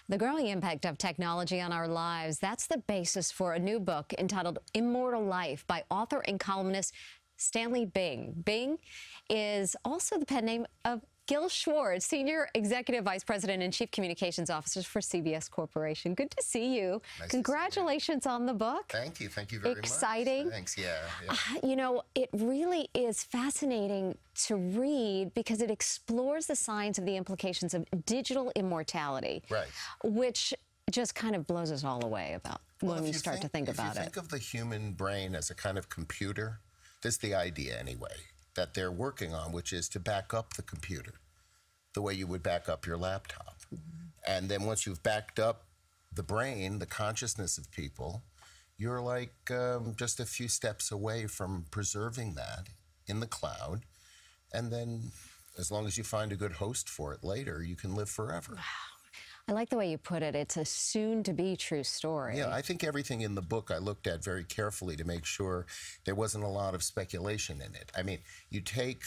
The growing impact of technology on our lives, that's the basis for a new book entitled Immortal Life by author and columnist Stanley Bing. Bing is also the pen name of Gil Schwartz, Senior Executive Vice President and Chief Communications Officer for CBS Corporation. Good to see you. Nice Congratulations on the book. Thank you. Thank you very much. Exciting. Thanks. Yeah. You know, it really is fascinating to read because it explores the science of the implications of digital immortality, Right. which just kind of blows us all away about when we start to think about it. If you think of the human brain as a kind of computer, this is the idea anyway that they're working on, which is to back up the computer the way you would back up your laptop. And then once you've backed up the brain, the consciousness of people, you're like just a few steps away from preserving that in the cloud. And then as long as you find a good host for it later, you can live forever. Wow. I like the way you put it. It's a soon-to-be true story. Yeah, I think everything in the book I looked at very carefully to make sure there wasn't a lot of speculation in it. I mean, you take,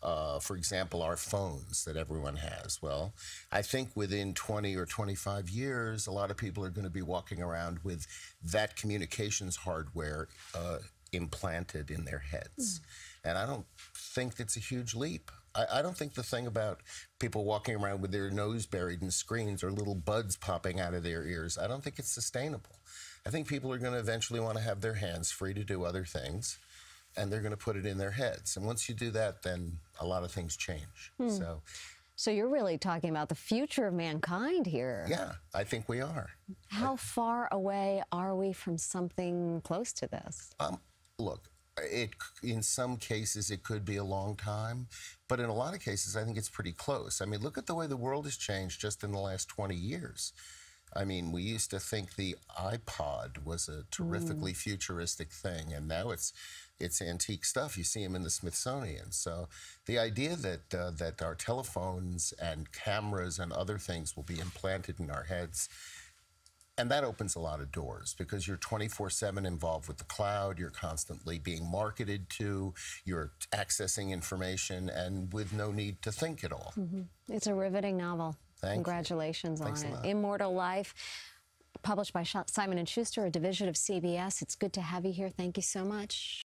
for example, our phones that everyone has. Well, I think within 20 or 25 years, a lot of people are going to be walking around with that communications hardware implanted in their heads. And I don't think it's a huge leap. I don't think the thing about people walking around with their nose buried in screens or little buds popping out of their ears, I don't think it's sustainable. I think people are going to eventually want to have their hands free to do other things, and they're going to put it in their heads. And once you do that, then a lot of things change. So you're really talking about the future of mankind here. Yeah, I think we are. How far away are we from something close to this? Look, in some cases, it could be a long time, but in a lot of cases, I think it's pretty close. I mean, look at the way the world has changed just in the last 20 years. I mean, we used to think the iPod was a terrifically futuristic thing, and now it's antique stuff. You see them in the Smithsonian. So the idea that that our telephones and cameras and other things will be implanted in our heads, and that opens a lot of doors because you're 24/7 involved with the cloud, you're constantly being marketed to, you're accessing information, and with no need to think at all. It's a riveting novel. Congratulations on it. Immortal Life, published by Simon & Schuster, a division of CBS. It's good to have you here. Thank you so much.